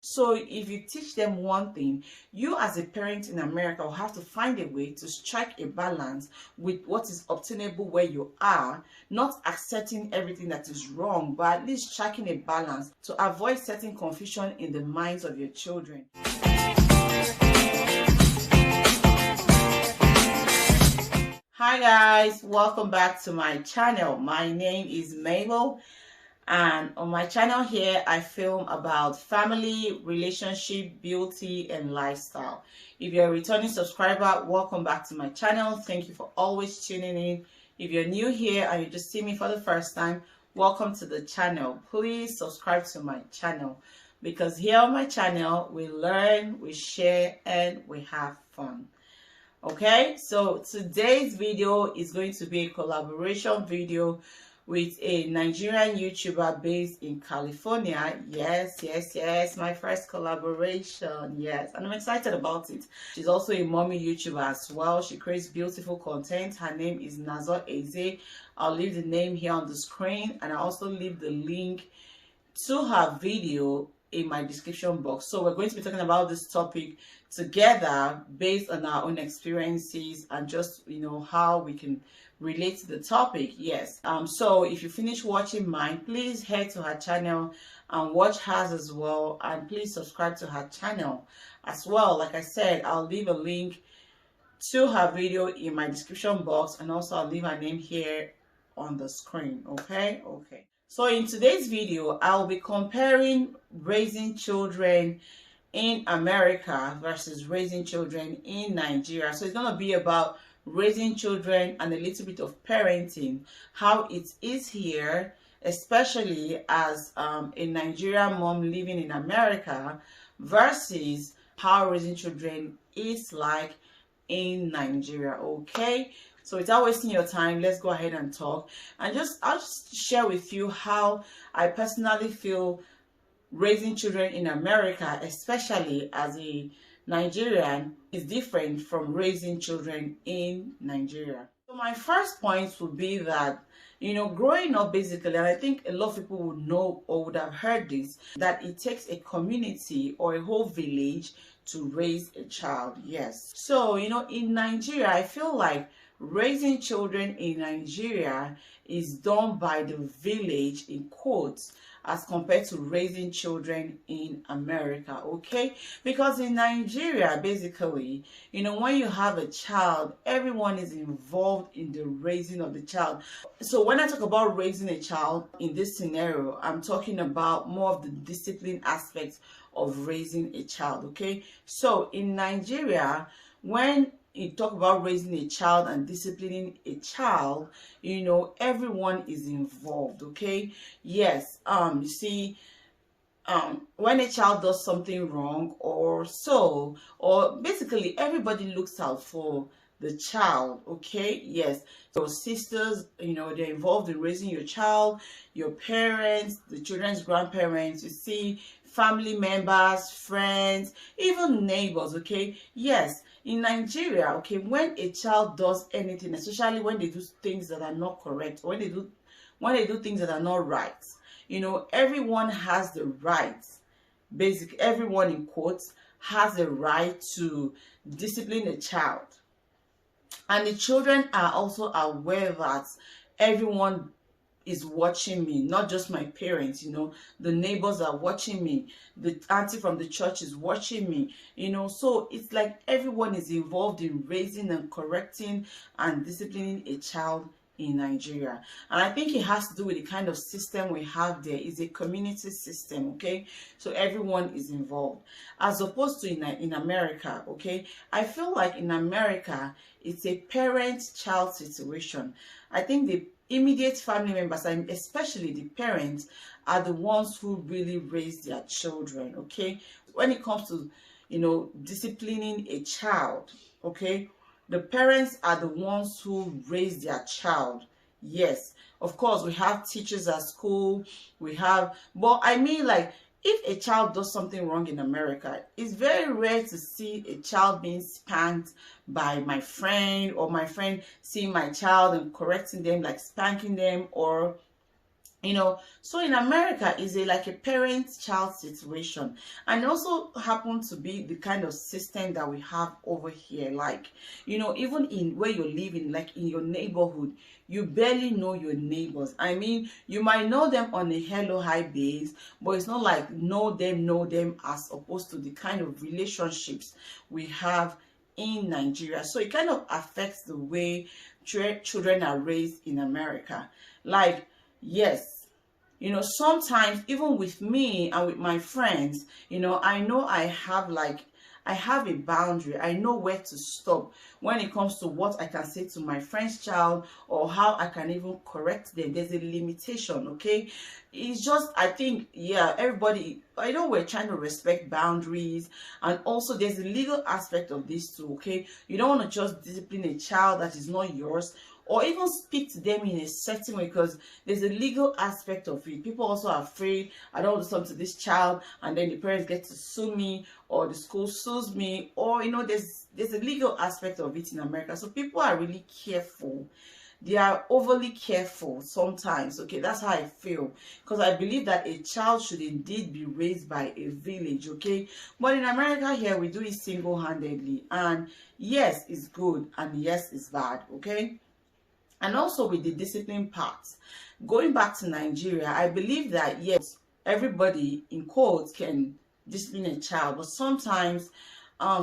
So if you teach them one thing, you as a parent in America will have to find a way to strike a balance with what is obtainable where you are, not accepting everything that is wrong, but at least striking a balance to avoid certain confusion in the minds of your children. Hi guys, welcome back to my channel. My name is Mabel. And on my channel here, I film about family, relationship, beauty, and lifestyle. If you're a returning subscriber, welcome back to my channel. Thank you for always tuning in. If you're new here and you just see me for the first time, welcome to the channel. Please subscribe to my channel because here on my channel, we learn, we share, and we have fun. Okay, so today's video is going to be a collaboration video with a Nigerian YouTuber based in California. Yes, my first collaboration. Yes, and I'm excited about it. She's also a mommy YouTuber as well. She creates beautiful content. Her name is Nazo Eze. I'll leave the name here on the screen, and I also leave the link to her video in my description box. So we're going to be talking about this topic together based on our own experiences and just, how we can relate to the topic. Yes. So if you finish watching mine, please head to her channel and watch hers as well, and please subscribe to her channel as well. Like I said, I'll leave a link to her video in my description box, and also I'll leave her name here on the screen. Okay. So in today's video, I'll be comparing raising children in America versus raising children in Nigeria. So it's going to be about raising children and a little bit of parenting, how it is here, especially as a Nigerian mom living in America, versus how raising children is like in Nigeria. Okay, so without wasting your time, let's go ahead and talk. And I'll just share with you how I personally feel raising children in America, especially as a Nigerian, is different from raising children in Nigeria. So my first point would be that, growing up basically, and I think a lot of people would know or would have heard this, that it takes a community or a whole village to raise a child. Yes. So, in Nigeria, I feel like raising children in Nigeria is done by the village, in quotes, as compared to raising children in America. Okay, because in Nigeria, basically, when you have a child, everyone is involved in the raising of the child. So when I talk about raising a child in this scenario, I'm talking about more of the discipline aspects of raising a child. Okay, so in Nigeria, when you talk about raising a child and disciplining a child, everyone is involved. Okay, yes. You see, when a child does something wrong or basically everybody looks out for the child. Okay, yes. So sisters, they're involved in raising your child, your parents, the children's grandparents, you see, family members, friends, even neighbors. Okay, yes. In Nigeria, okay, when a child does anything, especially when they do things that are not correct, when they do things that are not right, everyone has the right, basically everyone in quotes has the right to discipline a child. And the children are also aware that everyone is watching me, not just my parents, the neighbors are watching me, the auntie from the church is watching me, so it's like everyone is involved in raising and correcting and disciplining a child in Nigeria. And I think it has to do with the kind of system we have there. It's a community system. Okay, so everyone is involved, as opposed to in America. Okay, I feel like in America it's a parent-child situation. I think the immediate family members, and especially the parents, are the ones who really raise their children. Okay, when it comes to disciplining a child, okay, the parents are the ones who raise their child. Yes, of course we have teachers at school, but I mean, like, if a child does something wrong in America, it's very rare to see a child being spanked by my friend, or my friend seeing my child and correcting them, like spanking them, or So in America is a like a parent-child situation, and also happen to be the kind of system that we have over here. Like, even in where you're living, like in your neighborhood, you barely know your neighbors. I mean, you might know them on a hello hi base, but it's not like know them as opposed to the kind of relationships we have in Nigeria. So it kind of affects the way children are raised in America. Like, yes, sometimes even with me and with my friends, I know I have a boundary. I know where to stop when it comes to what I can say to my friend's child or how I can even correct them. There's a limitation, okay? It's just, I think, yeah, everybody, I know we're trying to respect boundaries, and also there's a legal aspect of this too, okay? You don't want to just discipline a child that is not yours, or even speak to them in a certain way, because there's a legal aspect of it. People also are afraid, I don't want to talk to this child and then the parents get to sue me, or the school sues me, or there's a legal aspect of it in America. So people are really careful. They are overly careful sometimes. Okay, that's how I feel, because I believe that a child should indeed be raised by a village. Okay, but in America here we do it single-handedly, and yes, it's good and yes, it's bad. Okay. And also with the discipline part, going back to Nigeria, I believe that yes, everybody in quotes can discipline a child, but sometimes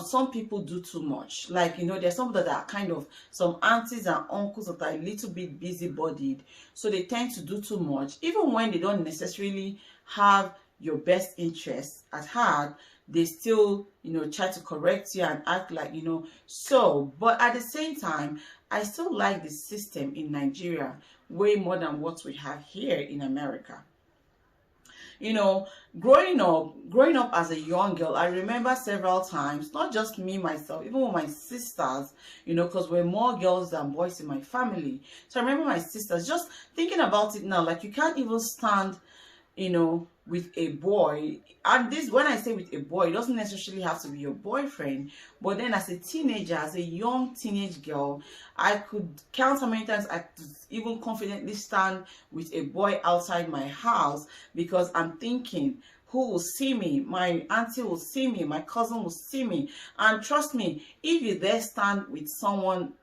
some people do too much. Like, there's some that are kind of some aunties and uncles that are a little bit busybodied, so they tend to do too much, even when they don't necessarily have your best interests at heart. They still try to correct you and act like so. But at the same time, I still like the system in Nigeria way more than what we have here in America. Growing up as a young girl, I remember several times, not just me myself, even with my sisters, because we're more girls than boys in my family. So I remember my sisters, just thinking about it now, like you can't even stand with a boy. And this, when I say with a boy, it doesn't necessarily have to be your boyfriend, but then as a teenager, as a young teenage girl, I could count how many times I could even confidently stand with a boy outside my house, because I'm thinking, who will see me? My auntie will see me, my cousin will see me. And trust me, if you dare stand with someone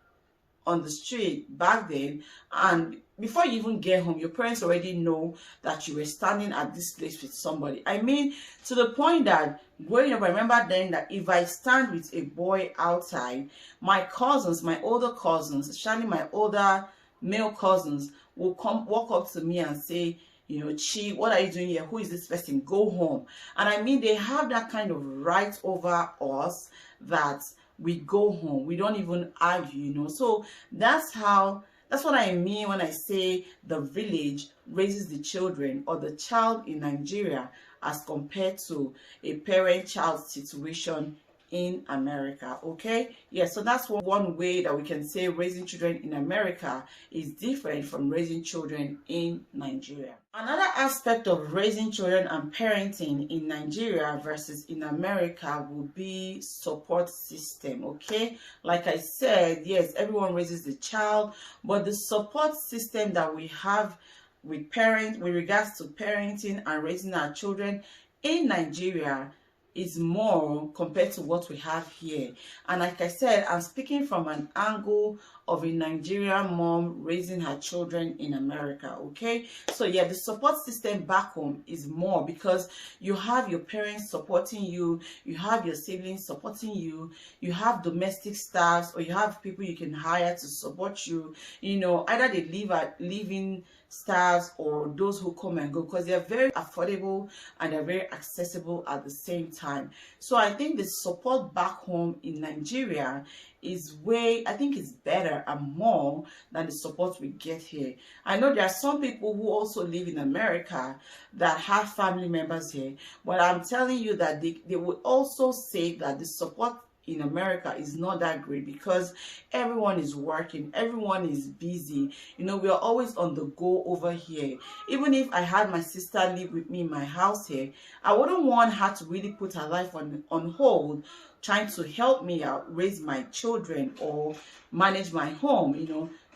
on the street back then, and before you even get home, your parents already know that you were standing at this place with somebody. I mean, to the point that growing up, I remember then that if I stand with a boy outside, my cousins, my older cousins, especially my older male cousins, will come walk up to me and say, Chi, what are you doing here? Who is this person? Go home. And I mean, they have that kind of right over us that we go home. We don't even argue, So that's what I mean when I say the village raises the children, or the child in Nigeria, as compared to a parent-child situation in America. Okay, yeah, so that's one way that we can say raising children in America is different from raising children in Nigeria. Another aspect of raising children and parenting in Nigeria versus in America will be support system. Okay, like I said, yes, everyone raises the child, but the support system that we have with regards to parenting and raising our children in Nigeria is more compared to what we have here. And like I said, I'm speaking from an angle of a Nigerian mom raising her children in America. Okay, so yeah, the support system back home is more, because you have your parents supporting you, you have your siblings supporting you, you have domestic staffs, or you have people you can hire to support you. Either they live in staffs or those who come and go, because they're very affordable and they're very accessible at the same time. So I think the support back home in Nigeria is I think it's better and more than the support we get here. I know there are some people who also live in America that have family members here, but I'm telling you that they would also say that the support in America is not that great, because everyone is working, everyone is busy. We are always on the go over here. Even if I had my sister live with me in my house here, I wouldn't want her to really put her life on hold trying to help me out raise my children or manage my home.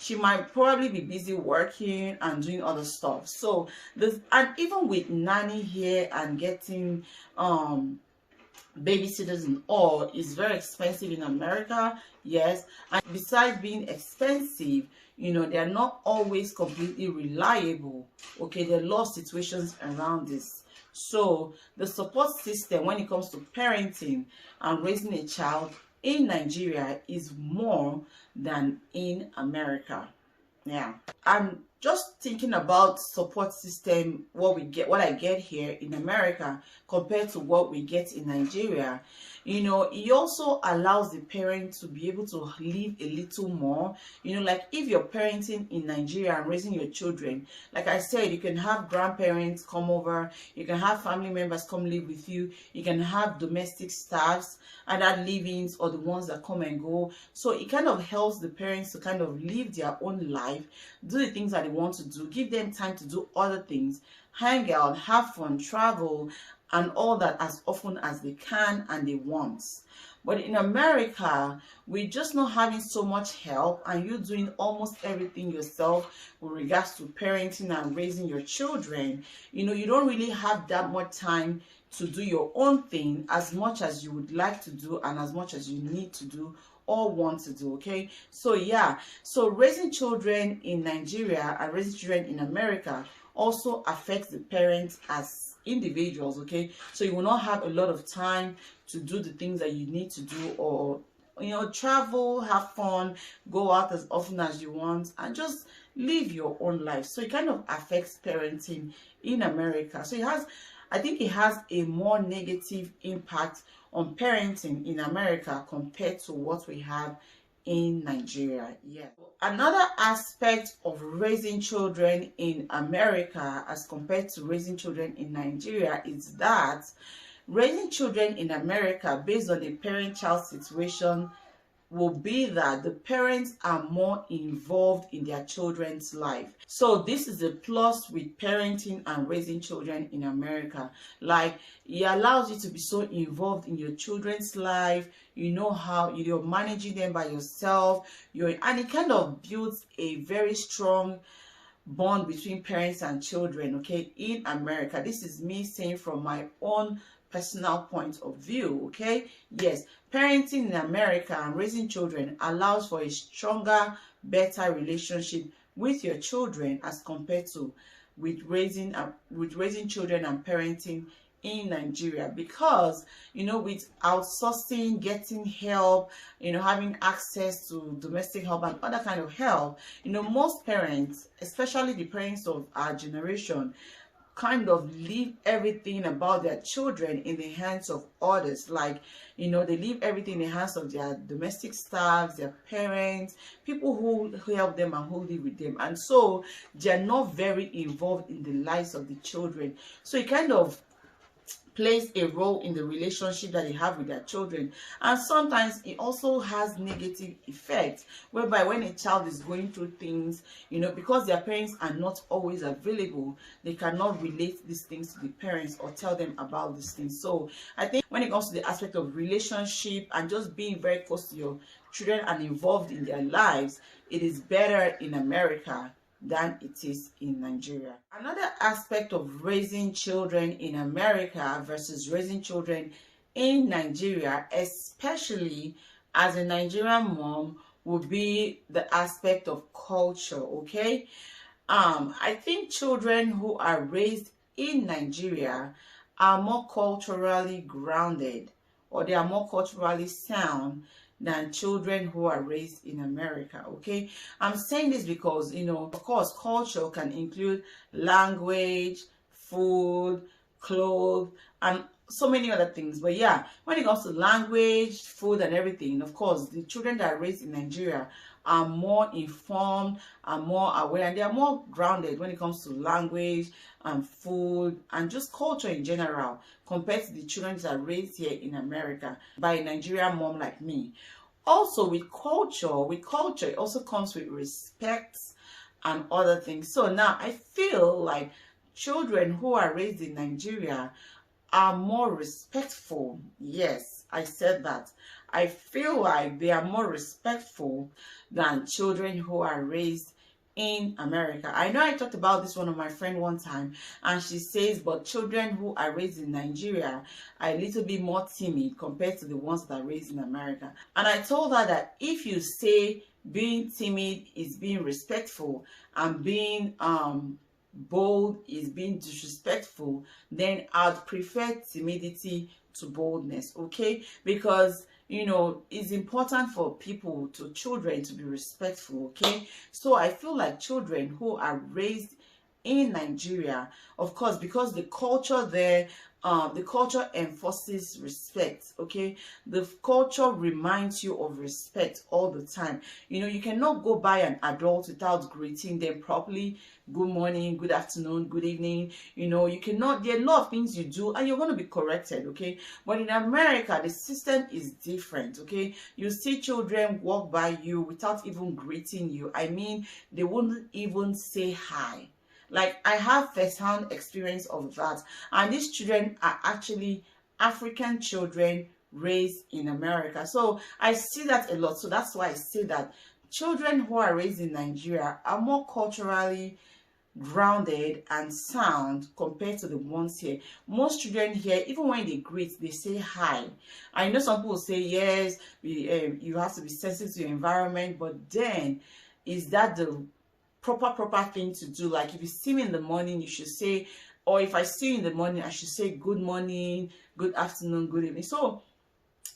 she might probably be busy working and doing other stuff. So this, and even with nanny here and getting babysitters and all, is very expensive in America. Yes, and besides being expensive, you know, they're not always completely reliable. Okay, there are a lot of situations around this. So the support system when it comes to parenting and raising a child in Nigeria is more than in America. Yeah, I'm just thinking about support system, what I get here in America compared to what we get in Nigeria. You know, it also allows the parent to be able to live a little more. You know, like if you're parenting in Nigeria and raising your children, like I said, you can have grandparents come over, you can have family members come live with you, you can have domestic staffs and that live-ins or the ones that come and go. So it kind of helps the parents to kind of live their own life, do the things that they want to do, give them time to do other things, hang out, have fun, travel, and all that as often as they can and they want. But in America, we're just not having so much help and you're doing almost everything yourself with regards to parenting and raising your children. You know, you don't really have that much time to do your own thing as much as you would like to do and as much as you need to do or want to do. Okay, so yeah, so raising children in Nigeria and raising children in America also affects the parents as individuals. Okay, so you will not have a lot of time to do the things that you need to do, or you know, travel, have fun, go out as often as you want and just live your own life. So it kind of affects parenting in America. So it has, I think it has a more negative impact on parenting in America compared to what we have in Nigeria. Yeah. Another aspect of raising children in America as compared to raising children in Nigeria is that raising children in America based on the parent-child situation will be that the parents are more involved in their children's life. So this is a plus with parenting and raising children in America. Like, it allows you to be so involved in your children's life. You know how you're managing them by yourself. And it kind of builds a very strong bond between parents and children, okay, in America. This is me saying from my own personal point of view. Okay, yes, parenting in America and raising children allows for a stronger, better relationship with your children as compared to with raising children and parenting in Nigeria, because you know, with outsourcing, getting help, you know, having access to domestic help and other kind of help, you know, most parents, especially the parents of our generation, kind of leave everything about their children in the hands of others. Like, you know, they leave everything in the hands of their domestic staff, their parents, people who help them and who live with them, and so they're not very involved in the lives of the children. So it kind of plays a role in the relationship that they have with their children. And sometimes it also has negative effects, whereby when a child is going through things, you know, because their parents are not always available, they cannot relate these things to the parents or tell them about these things. So I think when it comes to the aspect of relationship and just being very close to your children and involved in their lives, it is better in America than it is in Nigeria. Another aspect of raising children in America versus raising children in Nigeria, especially as a Nigerian mom, would be the aspect of culture. Okay, I think children who are raised in Nigeria are more culturally grounded, or they are more culturally sound than children who are raised in America. Okay, I'm saying this because, you know, of course, culture can include language, food, clothes, and so many other things. But yeah, when it comes to language, food, and everything, of course, the children that are raised in Nigeria are more informed, are more aware, and they are more grounded when it comes to language and food and just culture in general, compared to the children that are raised here in America by a Nigerian mom like me. Also, with culture, it also comes with respect and other things. So now I feel like children who are raised in Nigeria are more respectful. Yes, I said that. I feel like they are more respectful than children who are raised in America. I know I talked about this one of my friend one time, and she says, but children who are raised in Nigeria are a little bit more timid compared to the ones that are raised in America. And I told her that if you say being timid is being respectful and being bold is being disrespectful, then I'd prefer timidity to boldness, okay? Because you know, it's important for people, to children, to be respectful, okay? So I feel like children who are raised in Nigeria, of course, because the culture there, the culture enforces respect, okay? The culture reminds you of respect all the time. You know, you cannot go by an adult without greeting them properly. Good morning, good afternoon, good evening. You know, you cannot, there are a lot of things you do and you're going to be corrected, okay? But in America, the system is different, okay? You see children walk by you without even greeting you. I mean, they wouldn't even say hi. Like, I have first-hand experience of that. And these children are actually African children raised in America. So I see that a lot. So that's why I say that children who are raised in Nigeria are more culturally grounded and sound compared to the ones here. Most children here, even when they greet, they say hi. I know some people say, yes, you have to be sensitive to your environment, but then, is that the proper thing to do? Like, if you see me in the morning, you should say, or if I see you in the morning, I should say good morning, good afternoon, good evening. So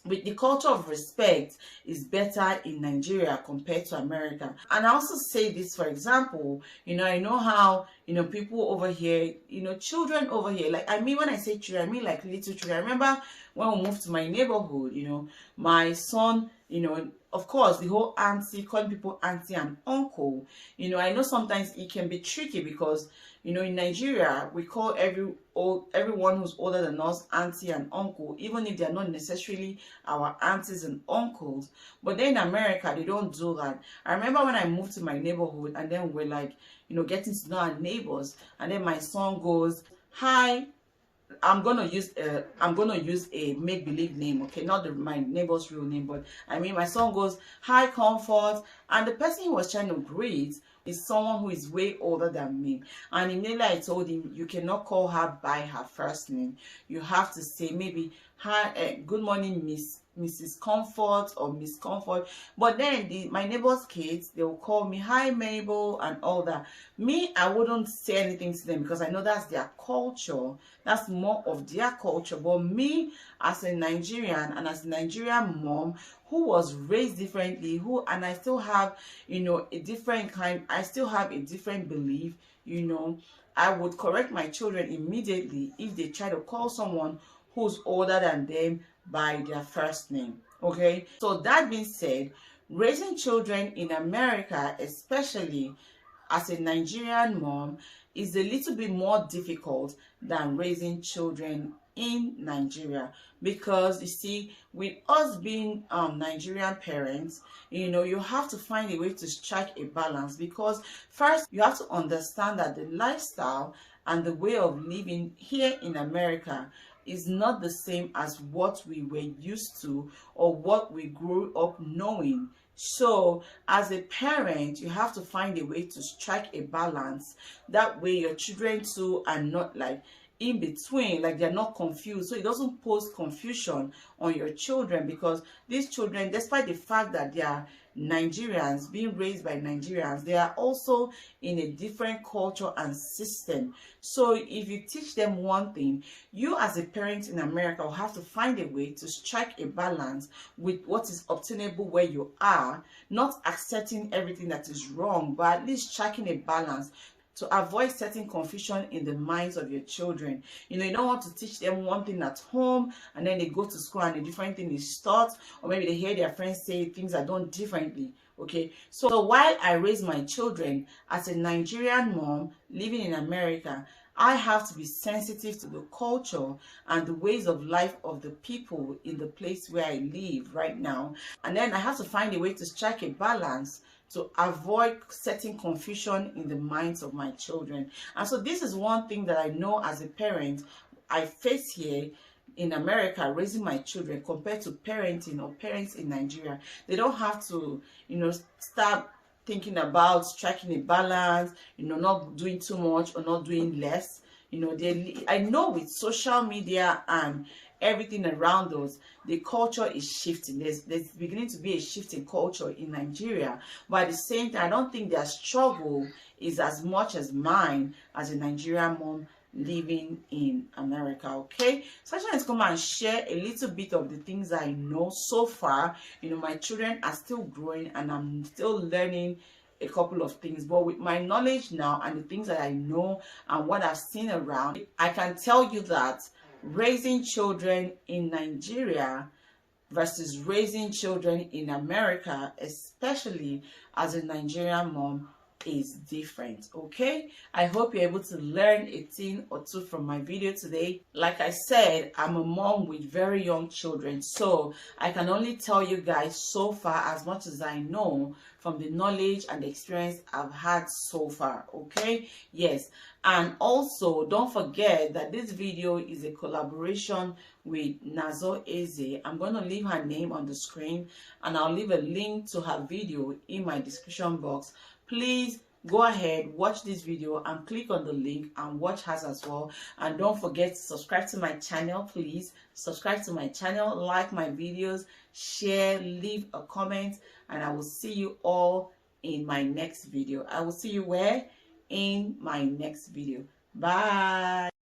with the culture of respect is better in Nigeria compared to America. And I also say this, for example, you know, I know how, you know, people over here, you know, children over here, like, I mean, when I say children, I mean like little children. I remember when we moved to my neighborhood, you know, my son, you know, of course, the whole auntie, calling people auntie and uncle, you know, I know sometimes it can be tricky because, you know, in Nigeria, we call everyone who's older than us auntie and uncle, even if they're not necessarily our aunties and uncles. But then in America, they don't do that. I remember when I moved to my neighborhood, and then we're like, you know, getting to know our neighbors, and then my son goes, hi. I'm gonna use a make-believe name, okay, not my neighbor's real name, but I mean, my son goes, hi, Comfort, and the person he was trying to greet is someone who is way older than me. And immediately I told him, you cannot call her by her first name. You have to say maybe, hi, good morning, Mrs. Comfort or Miss Comfort. But then my neighbor's kids, they will call me, hi, Mabel, and all that. Me, I wouldn't say anything to them because I know that's their culture. That's more of their culture. But me, as a Nigerian and as a Nigerian mom who was raised differently, and I still have, you know, a different kind, I still have a different belief, you know, I would correct my children immediately if they try to call someone who's older than them by their first name, okay? So that being said, raising children in America, especially as a Nigerian mom, is a little bit more difficult than raising children in Nigeria, because you see, with us being Nigerian parents, you know, you have to find a way to strike a balance, because first you have to understand that the lifestyle and the way of living here in America is not the same as what we were used to or what we grew up knowing. So as a parent, you have to find a way to strike a balance. That way your children too are not like in between, like they're not confused, so it doesn't pose confusion on your children, because these children, despite the fact that they are Nigerians, being raised by Nigerians, they are also in a different culture and system. So if you teach them one thing, you as a parent in America will have to find a way to strike a balance with what is obtainable where you are, not accepting everything that is wrong, but at least striking a balance to avoid certain confusion in the minds of your children. You know, you don't want to teach them one thing at home and then they go to school and a different thing is taught, or maybe they hear their friends say things are done differently, okay? So while I raise my children as a Nigerian mom living in America, I have to be sensitive to the culture and the ways of life of the people in the place where I live right now. And then I have to find a way to strike a balance to avoid setting confusion in the minds of my children. And so this is one thing that I know as a parent I face here in America raising my children compared to parenting or parents in Nigeria. They don't have to, start thinking about striking a balance, not doing too much or not doing less. I know with social media and everything around us, the culture is shifting. There's beginning to be a shift in culture in Nigeria, but at the same time, I don't think their struggle is as much as mine as a Nigerian mom living in America. Okay, so I just want to come and share a little bit of the things I know so far. My children are still growing and I'm still learning a couple of things, but with my knowledge now and the things that I know and what I've seen around, I can tell you that raising children in Nigeria versus raising children in America, especially as a Nigerian mom, is different. Okay, I hope you're able to learn a thing or two from my video today. Like I said, I'm a mom with very young children, so I can only tell you guys so far as much as I know from the knowledge and the experience I've had so far. Okay, yes, and also don't forget that this video is a collaboration with Nazo Eze. I'm going to leave her name on the screen and I'll leave a link to her video in my description box. Please go ahead, watch this video and click on the link and watch hers as well. And don't forget to subscribe to my channel. Please subscribe to my channel, like my videos, share, leave a comment, and I will see you all in my next video. I will see you where? In my next video. Bye.